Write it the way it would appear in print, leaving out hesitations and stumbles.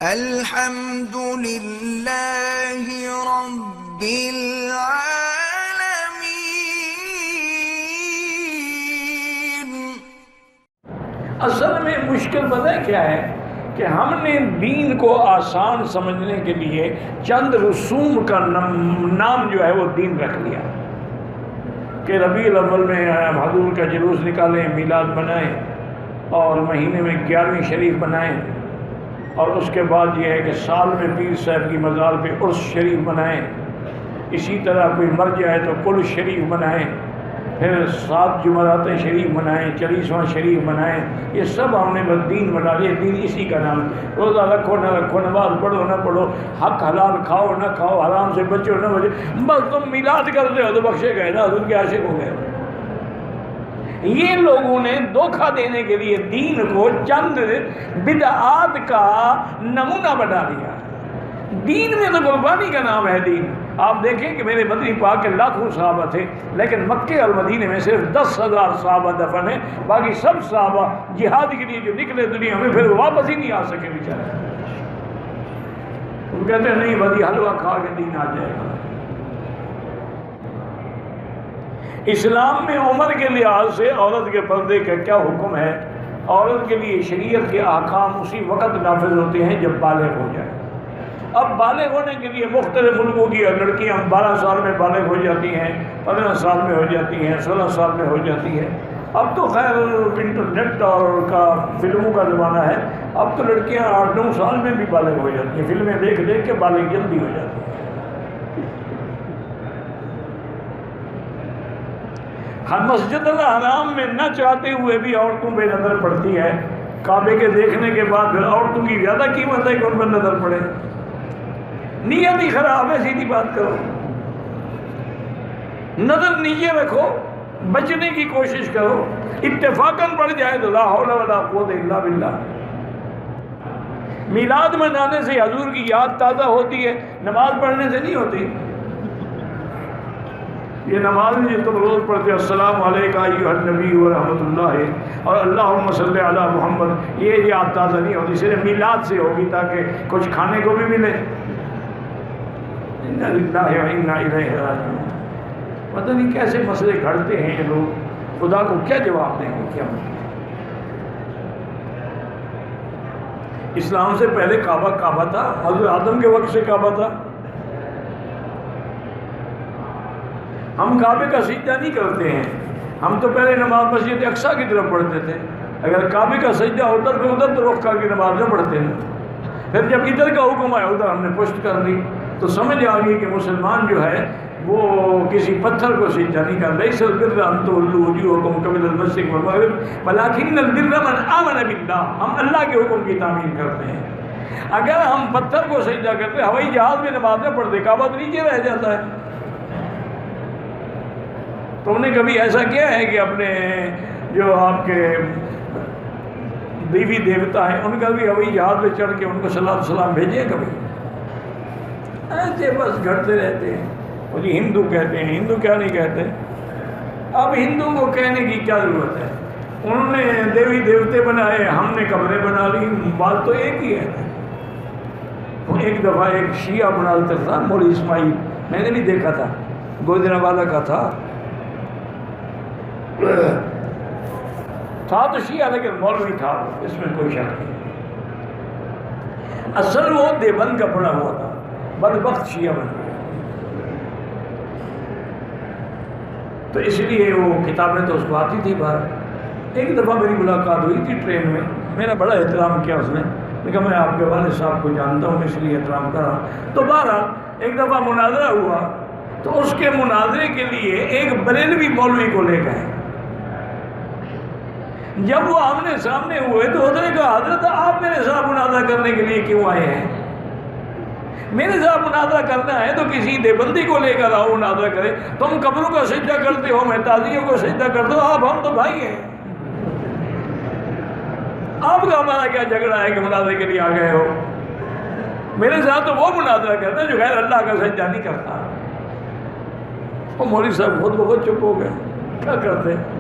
الحمد لله رب العالمين۔ اصل میں مشکل پتہ کیا ہے کہ ہم نے دین کو آسان سمجھنے کے لیے چند رسوم کا نام جو ہے وہ دین رکھ لیا کہ ربیع الاول میں حضور کا جلوس نکالیں، میلاد منائیں، اور مہینے میں 11ویں شریف منائیں، اور اس کے بعد یہ ہے کہ سال میں پیر صاحب کی مزار پہ عرس شریف منائیں، اسی طرح کوئی مر جائے تو کل شریف منائیں، پھر 7 جمعرات شریف منائیں، 40واں شریف منائیں۔ یہ سب ہم نے بس دین بنا لیا۔ دین اسی کا نام ہے۔ روزہ رکھو نہ رکھو، نماز پڑھو نہ پڑھو، حق حلال کھاؤ نہ کھاؤ، حرام سے بچو نہ بچو، بس تم میلاد کرتے ہو تو بخشے گئے نا، حضور کے عاشق ہو گئے۔ یہ لوگوں نے دھوکہ دینے کے لیے دین کو چند بدعات کا نمونہ بنا دیا۔ دین میں تو قربانی کا نام ہے دین۔ آپ دیکھیں کہ میرے مدنی پاک کے لاکھوں صحابہ تھے، لیکن مکے اور مدینے میں صرف 10,000 صحابہ دفن ہیں، باقی سب صحابہ جہاد کے لیے جو نکلے دنیا میں پھر واپس ہی نہیں آ سکے بیچارے۔ وہ کہتے ہیں نہیں بدی حلوہ کھا کے دین آ جائے گا۔ اسلام میں عمر کے لحاظ سے عورت کے پردے کا کیا حکم ہے؟ عورت کے لیے شریعت کے احکام اسی وقت نافذ ہوتے ہیں جب بالغ ہو جائے۔ اب بالغ ہونے کے لیے مختلف ملکوں کی لڑکیاں 12 سال میں بالغ ہو جاتی ہیں، 15 سال میں ہو جاتی ہیں، 16 سال میں ہو جاتی ہیں۔ اب تو خیر انٹرنیٹ اور کا فلموں کا زمانہ ہے، اب تو لڑکیاں 8-9 سال میں بھی بالغ ہو جاتی ہیں، فلمیں دیکھ دیکھ کے بالغ جلدی ہو جاتی ہیں۔ مسجد الحرام میں نہ چاہتے ہوئے بھی عورتوں پہ نظر پڑتی ہے۔ کعبے کے دیکھنے کے بعد پھر عورتوں کی زیادہ قیمت ہے کہ ان پر نظر پڑے۔ نیت ہی خراب ہے، سیدھی بات کرو، نظر نیچے رکھو، بچنے کی کوشش کرو، اتفاقاً پڑ جائے تو لا حول ولا قوت الا باللہ۔ میلاد منانے سے حضور کی یاد تازہ ہوتی ہے، نماز پڑھنے سے نہیں ہوتی۔ یہ نماز میں جو تم روز پڑھتے السلام علیکہ ایھا النبی ورحمۃ اللہ اور اللہم صلی علی محمد، یہ یاد تازہ نہیں ہوتی، صرف میلاد سے ہوگی تاکہ کچھ کھانے کو بھی ملے۔ انا للہ و انا الیہ راجعون۔ پتہ نہیں کیسے مسئلے گھڑتے ہیں یہ لوگ، خدا کو کیا جواب دیں گے کیا؟ اسلام سے پہلے کعبہ تھا، حضرت آدم کے وقت سے کعبہ تھا۔ ہم کعبے کا سجدہ نہیں کرتے ہیں، ہم تو پہلے نماز مسجد اقصیٰ کی طرف پڑھتے تھے۔ اگر کعبے کا سجدہ ہوتا تو ادھر تو رخ کر کے نماز نہ پڑھتے ہیں۔ پھر جب ادھر کا حکم آیا ادھر ہم نے پشت کر دی، تو سمجھ آ گئی کہ مسلمان جو ہے وہ کسی پتھر کو سجدہ نہیں کرتا۔ لیس البر ان تولوا وجوہکم قبل المشرق والمغرب ولکن البر من آمن باللہ، ہم اللہ کے حکم کی تعمیل کرتے ہیں۔ اگر ہم پتھر کو سجدہ کرتے، ہوائی جہاز میں نماز نہ پڑھتے، کعبہ تو نیچے رہ جاتا ہے۔ تم نے کبھی ایسا کیا ہے کہ اپنے جو آپ کے دیوی دیوتا ہیں ان کا بھی ہوائی جہاز پہ چڑھ کے ان کو سلام بھیجے کبھی؟ ایسے بس گھٹتے رہتے ہیں۔ وہ جی ہندو کہتے ہیں، ہندو کیا نہیں کہتے؟ اب ہندو کو کہنے کی کیا ضرورت ہے؟ انہوں نے دیوی دیوتے بنائے، ہم نے قبریں بنا لی، بات تو ایک ہی ہے۔ ایک دفعہ ایک شیعہ مناظر تھا، مولوی اسماعیل، میں نے بھی دیکھا تھا، گوجرانوالہ کا تھا تو شیعہ لیکن مولوی تھا، اس میں کوئی شک نہیں۔ اصل وہ دیوبند کا پڑا ہوا تھا، بدبخت شیعہ بن گیا۔ تو اس لیے وہ کتابیں تو اس کو آتی تھی باہر۔ ایک دفعہ میری ملاقات ہوئی تھی ٹرین میں، میرا بڑا احترام کیا اس نے، لیکن میں آپ کے والد صاحب کو جانتا ہوں اس لیے احترام کر رہا ہوں۔ تو بہرحال ایک دفعہ مناظرہ ہوا، تو اس کے مناظرے کے لیے ایک بریلوی مولوی کو لے گئے۔ جب وہ آمنے سامنے ہوئے تو اس نے کہا حضرت آپ میرے ساتھ مناظرہ کرنے کے لیے کیوں آئے ہیں؟ میرے ساتھ مناظرہ کرنا ہے تو کسی دیوبندی کو لے کر آؤ مناظرہ کرے، تم قبروں کا سجدہ کرتے ہو، میں تازیوں کو سجدہ کرتا ہوں، آپ ہم تو بھائی ہیں، آپ کا ہمارا کیا جھگڑا ہے کہ مناظرے کے لیے آ گئے ہو؟ میرے ساتھ تو وہ مناظرہ کرتا ہے جو غیر اللہ کا سجدہ نہیں کرتا۔ وہ مولوی صاحب خود بخود چپ ہو گئے، کیا کرتے ہیں؟